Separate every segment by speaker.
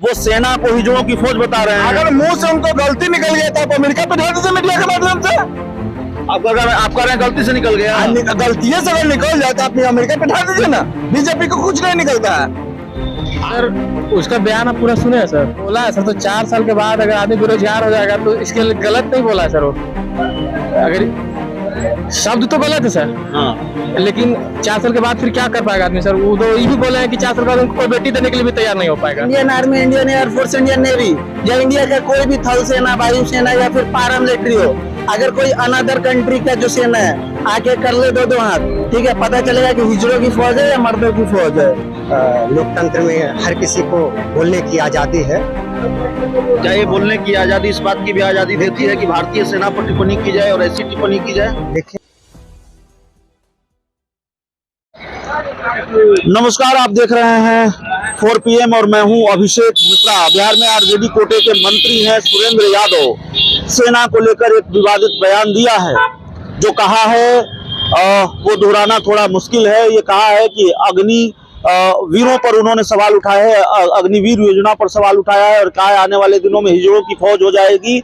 Speaker 1: वो सेना को हिजड़ों की फौज बता रहे हैं।
Speaker 2: अगर मुंह से उनको गलती निकल गया तो आप अमेरिका पे ढाल दीजिए मीडिया के माध्यम से।
Speaker 1: आप कह रहे हैं गलती से निकल गया।
Speaker 2: गलती से अगर निकल जाए तो आप अमेरिका पे ढाल दीजिए ना। बीजेपी को कुछ नहीं निकलता है।
Speaker 3: सर उसका बयान आप पूरा सुने हैं सर। बोला है सर तो 4 साल के बाद अगर आदमी बेरोजगार हो जाएगा तो इसके लिए गलत नहीं बोला है सर वो। अगर शब्द तो गलत है सर।
Speaker 1: हाँ।
Speaker 3: लेकिन 4 साल के बाद फिर क्या कर पाएगा आदमी सर। वो तो ये भी बोले हैं कि 4 साल के बाद उनको कोई बेटी देने के लिए भी तैयार नहीं हो पाएगा।
Speaker 2: Indian army, Indian air force, Indian navy या इंडिया का कोई भी थल सेना, वायुसेना या फिर पैरामिलिट्री हो, अगर कोई अनदर कंट्री का जो सेना है आके कर ले दो हाथ, ठीक है, पता चलेगा कि हिजड़ों की फौज है या मर्दों की फौज है। लोकतंत्र में हर किसी को बोलने की आजादी है।
Speaker 1: क्या ये बोलने की आजादी इस बात की भी आजादी देती है कि भारतीय सेना पर टिप्पणी की जाए और ऐसी टिप्पणी की जाए?
Speaker 2: देखिए,
Speaker 1: नमस्कार, आप देख रहे हैं 4 PM और मैं हूं अभिषेक मिश्रा। बिहार में आरजेडी कोटे के मंत्री हैं सुरेंद्र यादव। सेना को लेकर एक विवादित बयान दिया है। जो कहा है वो दोहराना थोड़ा मुश्किल है। ये कहा है कि अग्नि वीरों पर उन्होंने सवाल उठाया है, अग्निवीर योजना पर सवाल उठाया है और कहा है आने वाले दिनों में हिजड़ों की फौज हो जाएगी।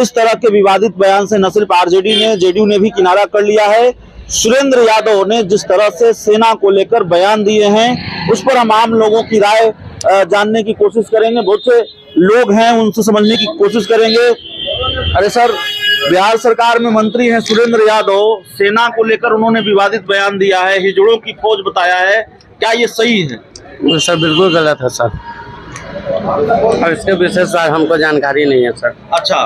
Speaker 1: इस तरह के विवादित बयान से न सिर्फ आरजेडी ने, जेडीयू ने भी किनारा कर लिया है। सुरेंद्र यादव ने जिस तरह से सेना को लेकर बयान दिए हैं उस पर हम आम लोगों की राय जानने की कोशिश करेंगे। बहुत से लोग हैं, उनसे समझने की कोशिश करेंगे। अरे सर, बिहार सरकार में मंत्री हैं सुरेंद्र यादव, सेना को लेकर उन्होंने विवादित बयान दिया है, हिजड़ों की फौज बताया है, क्या ये सही है?
Speaker 3: सर बिल्कुल गलत है सर। और इसके विशेष हमको जानकारी नहीं है सर।
Speaker 1: अच्छा,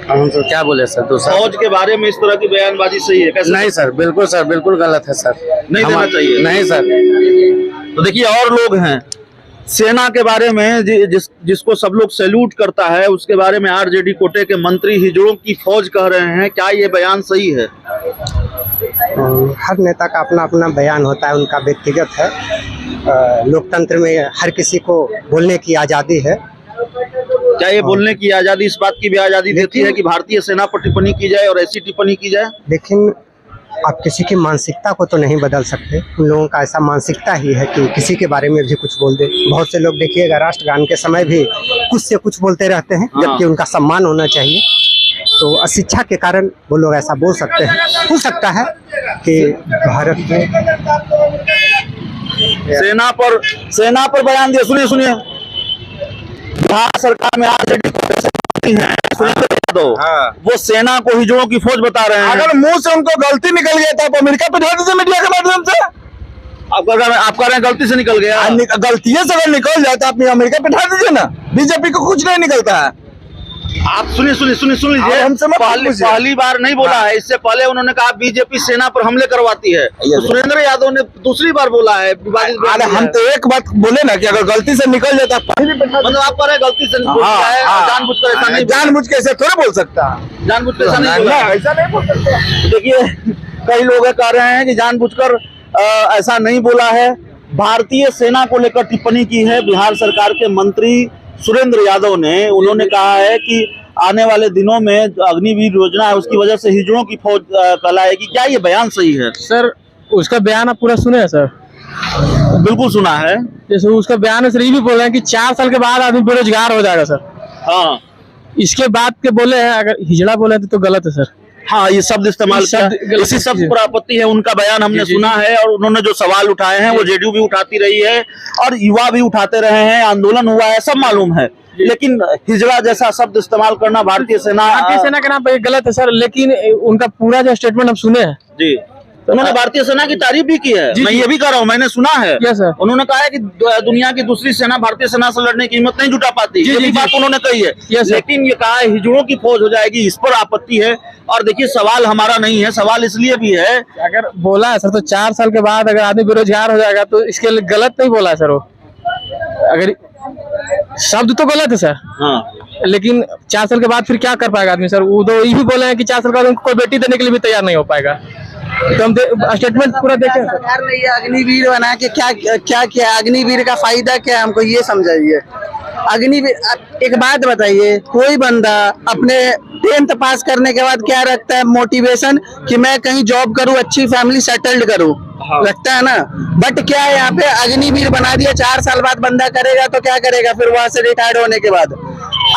Speaker 3: हम तो क्या बोले सर। दूसरा
Speaker 1: फौज के बारे में इस तरह की बयानबाजी सही है? कैसे?
Speaker 3: नहीं सर, बिल्कुल सर, बिल्कुल गलत है सर।
Speaker 1: नहीं देना चाहिए।
Speaker 3: नहीं सर।
Speaker 1: तो देखिए, और लोग हैं सेना के बारे में जिसको सब लोग सैल्यूट करता है, उसके बारे में आरजेडी कोटे के मंत्री हिजड़ों की फौज कह रहे हैं। क्या ये बयान सही है?
Speaker 4: हर नेता का अपना अपना बयान होता है, उनका व्यक्तिगत है। लोकतंत्र में हर किसी को बोलने की आज़ादी है।
Speaker 1: क्या ये बोलने की आजादी इस बात की भी आजादी देती है कि भारतीय सेना पर टिप्पणी की जाए और ऐसी टिप्पणी की जाए?
Speaker 4: लेकिन आप किसी की मानसिकता को तो नहीं बदल सकते। उन लोगों का ऐसा मानसिकता ही है कि किसी के बारे में भी कुछ बोल दे। बहुत से लोग देखिएगा राष्ट्रगान के समय भी कुछ से कुछ बोलते रहते हैं, जबकि उनका सम्मान होना चाहिए। तो अशिक्षा के कारण वो लोग ऐसा बोल सकते हैं। हो सकता है कि भारत में
Speaker 1: सेना पर बयान दिया। सुनिए, बिहार सरकार में आरजेडी हैं सुरेंद्र यादव, वो सेना को हिजड़ों की फौज बता रहे हैं।
Speaker 2: अगर मुंह से उनको गलती निकल गया तो आप अमेरिका पे ढाल दीजिए मीडिया के माध्यम से।
Speaker 1: आप कह रहे हैं गलती से निकल गया।
Speaker 2: गलती से अगर निकल जाए तो आप अमेरिका पे ढाल दीजिए ना। बीजेपी को कुछ नहीं निकलता है।
Speaker 1: आप सुन लीजिए,
Speaker 2: हमसे मत पूछिए।
Speaker 1: पहली बार नहीं बोला है। इससे पहले उन्होंने कहा बीजेपी सेना पर हमले करवाती है। तो सुरेंद्र यादव ने दूसरी बार बोला है विवादित बयान।
Speaker 2: हम तो एक बात बोले ना कि अगर गलती से निकल जाता
Speaker 1: मतलब आप कह रहे हैं गलती से जानबूझकर ऐसा नहीं,
Speaker 2: जानबूझ के ऐसे थोड़ा बोल सकता है।
Speaker 1: जानबूझकर ऐसा नहीं बोला।
Speaker 2: ऐसा नहीं बोल सकता।
Speaker 1: देखिए, कई लोग कह रहे हैं कि जानबूझकर ऐसा नहीं बोला है। भारतीय सेना को लेकर टिप्पणी की है बिहार सरकार के मंत्री सुरेंद्र यादव ने। उन्होंने कहा है कि आने वाले दिनों में अग्निवीर योजना है, उसकी वजह से हिजड़ों की फौज कहलाएगी। क्या ये बयान सही है?
Speaker 3: सर उसका बयान आप पूरा सुने हैं सर।
Speaker 1: बिल्कुल सुना है।
Speaker 3: जैसे उसका बयान है सर, ये भी बोल रहे हैं कि 4 साल के बाद आदमी बेरोजगार हो जाएगा सर।
Speaker 1: हाँ,
Speaker 3: इसके बाद के बोले हैं, अगर हिजड़ा बोले तो गलत है सर।
Speaker 1: हाँ, ये शब्द इस्तेमाल किया, इसी शब्द पर आपत्ति है। उनका बयान हमने सुना है और उन्होंने जो सवाल उठाए हैं वो जेडीयू भी उठाती रही है और युवा भी उठाते रहे हैं, आंदोलन हुआ है, सब मालूम है। लेकिन हिजड़ा जैसा शब्द इस्तेमाल करना भारतीय सेना
Speaker 3: के नाम पर गलत है सर। लेकिन उनका पूरा जो स्टेटमेंट हम सुने हैं
Speaker 1: जी, उन्होंने भारतीय सेना की तारीफ भी की है। मैं ये भी कह रहा हूँ, मैंने सुना है।
Speaker 3: सर।
Speaker 1: उन्होंने कहा है कि दुनिया की दूसरी सेना भारतीय सेना से लड़ने की हिम्मत नहीं जुटा पाती। ये भी बात उन्होंने कही है। लेकिन ये कहा है हिजड़ों की फौज हो जाएगी, इस पर आपत्ति है। और देखिए, सवाल हमारा नहीं है, सवाल इसलिए भी है,
Speaker 3: अगर बोला है सर तो 4 साल के बाद अगर आदमी बेरोजगार हो जाएगा तो इसके लिए गलत नहीं बोला है सर वो। अगर शब्द तो गलत है सर।
Speaker 1: हाँ,
Speaker 3: लेकिन 4 साल के बाद फिर क्या कर पाएगा आदमी सर। वो तो ये भी बोले हैं कि 4 साल के बाद उनको कोई बेटी देने के लिए भी तैयार नहीं हो पाएगा। तो हम स्टेटमेंट पूरा देखें।
Speaker 5: सरकार ने ये अग्निवीर बना के क्या किया? अग्निवीर का फायदा क्या है, हमको ये समझाइए। अग्निवीर, एक बात बताइए, कोई बंदा अपने 10th पास करने के बाद क्या रखता है मोटिवेशन कि मैं कहीं जॉब करूं, अच्छी फैमिली सेटल्ड करूं, लगता है ना। बट क्या है यहाँ पे अग्निवीर बना दिया, 4 साल बाद बंदा करेगा तो क्या करेगा फिर वहां से रिटायर्ड होने के बाद।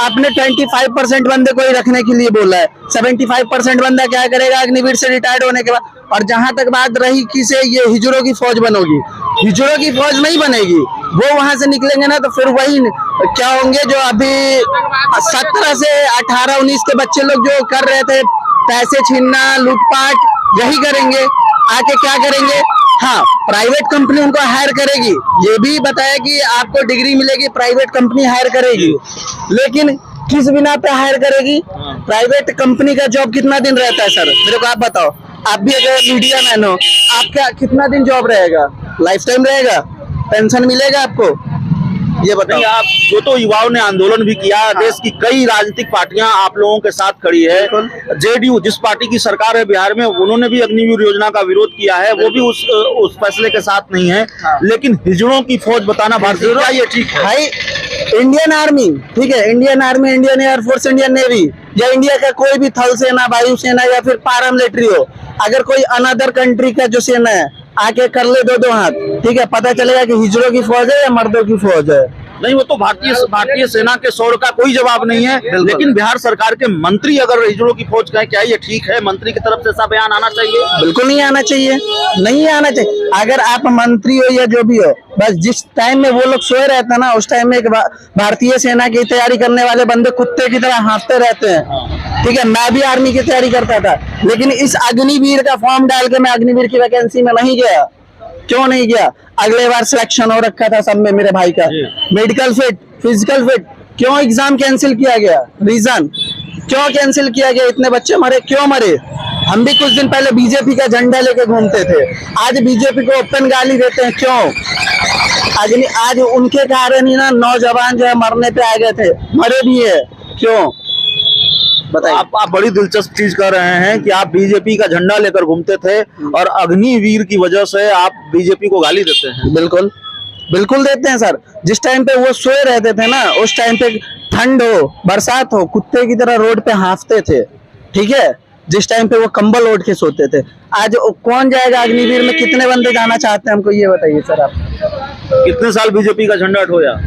Speaker 5: आपने 25% बंदे को ही रखने के लिए बोला है, 75% बंदा क्या करेगा अग्निवीर से रिटायर्ड होने के बाद। और जहां तक बात रही कि से ये हिजड़ों की फौज बनोगी, हिजड़ों की फौज नहीं बनेगी। वो वहां से निकलेंगे ना तो फिर वही क्या होंगे जो अभी 17 से 18-19 के बच्चे लोग जो कर रहे थे, पैसे छीनना, लूटपाट, यही करेंगे। आके क्या करेंगे, हाँ प्राइवेट कंपनी उनको हायर करेगी, ये भी बताया कि आपको डिग्री मिलेगी, प्राइवेट कंपनी हायर करेगी। लेकिन किस बिना पे हायर करेगी? प्राइवेट कंपनी का जॉब कितना दिन रहता है सर, मेरे को आप बताओ। आप भी अगर मीडिया मैन हो, आपका कितना दिन जॉब रहेगा? लाइफ टाइम रहेगा? पेंशन मिलेगा आपको? ये बताओ।
Speaker 1: नहीं, आप जो तो युवाओं ने आंदोलन भी किया, देश की कई राजनीतिक पार्टियां आप लोगों के साथ खड़ी है। जेडीयू जिस पार्टी की सरकार है बिहार में, उन्होंने भी अग्निवीर योजना का विरोध किया है, वो भी उस फैसले के साथ नहीं है। लेकिन हिजड़ों की फौज बताना भारतीय, क्या ये ठीक है?
Speaker 5: भाई इंडियन आर्मी, ठीक है, Indian army, Indian air force, Indian navy या इंडिया का कोई भी थल सेना, वायुसेना या फिर पारामिलिट्री हो, अगर कोई अनदर कंट्री का जो सेना है आके कर ले दो हाथ, ठीक है, पता चलेगा कि हिजड़ों की फौज है या मर्दों की फौज है।
Speaker 1: नहीं, वो तो भारतीय सेना के शौर्य का कोई जवाब नहीं है। लेकिन बिहार सरकार के मंत्री अगर हिजड़ों की फौज कहें, क्या ये ठीक है? मंत्री की तरफ से ऐसा बयान आना चाहिए?
Speaker 5: बिल्कुल नहीं आना चाहिए, नहीं आना चाहिए। अगर आप मंत्री हो या जो भी हो, बस जिस टाइम में वो लोग सोए रहते हैं ना, उस टाइम में एक भारतीय सेना की तैयारी करने वाले बंदे कुत्ते की तरह हाँफते रहते हैं। ठीक है, मैं भी आर्मी की तैयारी करता था, लेकिन इस अग्निवीर का फॉर्म डाल के मैं अग्निवीर की वैकेंसी में नहीं गया। क्यों नहीं गया? अगले बार सिलेक्शन हो रखा था सब में मेरे भाई का, मेडिकल फिट, फिजिकल फिट। क्यों एग्जाम कैंसिल किया गया? रीजन क्यों कैंसिल किया गया? इतने बच्चे मरे, क्यों मरे? हम भी कुछ दिन पहले बीजेपी का झंडा लेके घूमते थे, आज बीजेपी को ओपन गाली देते हैं। क्यों? आज उनके कारण ही ना नौजवान जो है मरने पे आ गए थे, मरे भी है। क्यों बताइए?
Speaker 1: आप बड़ी दिलचस्प चीज कर रहे हैं कि आप बीजेपी का झंडा लेकर घूमते थे और अग्निवीर की वजह से आप बीजेपी को गाली देते हैं।
Speaker 5: बिल्कुल बिल्कुल देते हैं सर। जिस टाइम पे वो सोए रहते थे ना, उस टाइम पे ठंड हो, बरसात हो, कुत्ते की तरह रोड पे हाँफते थे। ठीक है, जिस टाइम पे वो कंबल ओढ़ के सोते थे। आज कौन जाएगा अग्निवीर में? कितने बंदे जाना चाहते हैं, हमको ये बताइए सर आप।
Speaker 1: कितने साल बीजेपी का झंडा ढोया?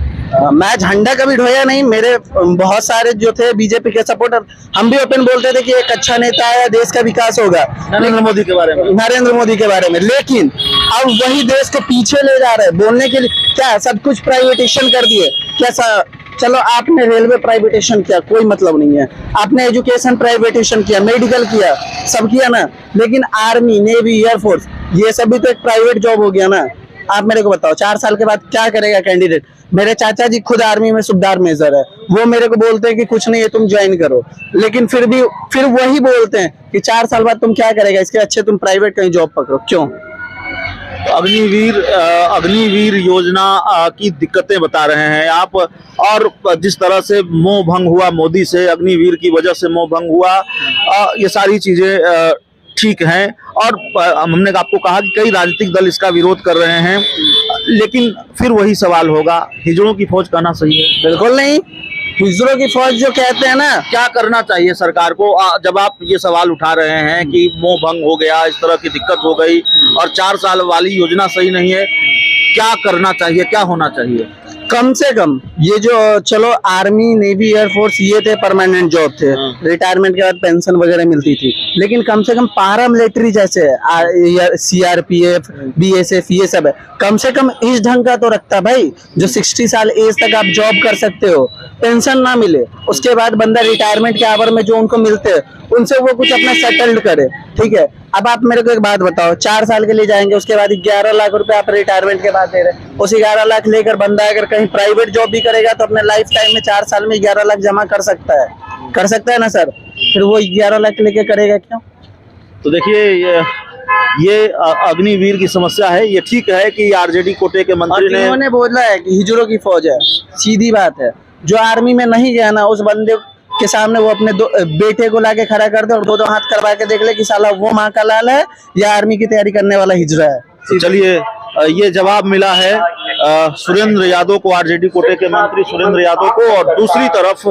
Speaker 5: मैं झंडा कभी ढोया नहीं, मेरे बहुत सारे जो थे बीजेपी के सपोर्टर, हम भी ओपन बोलते थे कि एक अच्छा नेता है, देश का विकास होगा,
Speaker 1: नरेंद्र मोदी के बारे में,
Speaker 5: नरेंद्र मोदी के बारे में। लेकिन अब वही देश को पीछे ले जा रहे हैं बोलने के लिए। क्या सब कुछ प्राइवेटेशन कर दिए? क्या चलो आपने रेलवे प्राइवेटेशन किया, कोई मतलब नहीं है। आपने एजुकेशन प्राइवेटेशन किया, मेडिकल किया, सब किया ना। लेकिन आर्मी, नेवी, एयरफोर्स, ये सब भी तो एक प्राइवेट जॉब हो गया ना। आप मेरे को बताओ 4 साल के बाद क्या करेगा कैंडिडेट? मेरे चाचा जी खुद आर्मी में सूबेदार मेजर है, वो मेरे को बोलते हैं कि कुछ नहीं है, तुम ज्वाइन करो। लेकिन फिर वही बोलते हैं कि 4 साल बाद तुम क्या करेगा, इसके अच्छे तुम प्राइवेट कहीं जॉब पकड़ो। क्यों?
Speaker 1: अग्निवीर योजना की दिक्कतें बता रहे हैं आप, और जिस तरह से मोह भंग हुआ मोदी से, अग्निवीर की वजह से मोह भंग हुआ, ये सारी चीजें ठीक हैं। और हमने आपको कहा कि कई राजनीतिक दल इसका विरोध कर रहे हैं, लेकिन फिर वही सवाल होगा, हिजड़ों की फौज कहना सही है?
Speaker 5: बिल्कुल नहीं। हिजड़ों की फौज जो कहते हैं ना,
Speaker 1: क्या करना चाहिए सरकार को? जब आप ये सवाल उठा रहे हैं कि मोह भंग हो गया, इस तरह की दिक्कत हो गई और 4 साल वाली योजना सही नहीं है, क्या करना चाहिए, क्या होना चाहिए?
Speaker 5: कम से कम ये जो चलो आर्मी, नेवी, एयरफोर्स ये थे परमानेंट जॉब थे, रिटायरमेंट के बाद पेंशन वगैरह मिलती थी। लेकिन कम से कम पारा मिलिट्री जैसे सीआरपीएफ, बीएसएफ, ये सब है, कम से कम इस ढंग का तो रखता भाई, जो 60 साल एज तक आप जॉब कर सकते हो, पेंशन ना मिले, उसके बाद बंदा रिटायरमेंट के आवर में जो उनको मिलते हैं उनसे वो कुछ अपना सेटल्ड करे। ठीक है, अब आप मेरे को एक बात बताओ, 4 साल के लिए जाएंगे, उसके बाद 11 लाख रुपए आप रिटायरमेंट के बाद दे रहे हैं। उस 11 लाख लेकर बंदा अगर कहीं प्राइवेट जॉब भी करेगा तो अपने लाइफ टाइम में 4 साल में 11 लाख जमा कर सकता है ना सर? फिर वो 11 लाख लेके करेगा क्यों?
Speaker 1: तो देखिए, ये अग्निवीर की समस्या है। ये ठीक है कि आरजेडी कोटे के मंत्री ने
Speaker 5: उन्होंने बोला है कि हिजड़ों की फौज है, सीधी बात है। जो आर्मी में नहीं गया ना, उस बंदे के सामने वो अपने बेटे को लाके खड़ा कर दे और 2 हाथ करवा के देख ले कि साला वो माँ का लाल है या आर्मी की तैयारी करने वाला हिजड़ा है।
Speaker 1: तो चलिए, ये जवाब मिला है सुरेंद्र यादव को, आरजेडी कोटे के मंत्री सुरेंद्र यादव को। और दूसरी तरफ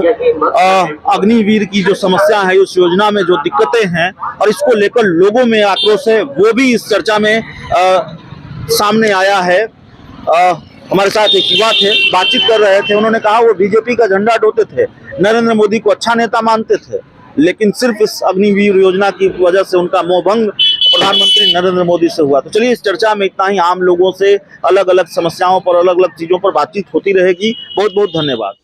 Speaker 1: अग्निवीर की जो समस्या है, उस योजना में जो दिक्कतें हैं और इसको लेकर लोगों में आक्रोश है, वो भी इस चर्चा में सामने आया है। हमारे साथ एक युवा थे, बातचीत कर रहे थे। उन्होंने कहा वो बीजेपी का झंडा ढोते थे, नरेंद्र मोदी को अच्छा नेता मानते थे, लेकिन सिर्फ इस अग्निवीर योजना की वजह से उनका मोहभंग प्रधानमंत्री नरेंद्र मोदी से हुआ। तो चलिए, इस चर्चा में इतना ही। आम लोगों से अलग अलग समस्याओं पर, अलग अलग चीजों पर बातचीत होती रहेगी। बहुत बहुत धन्यवाद।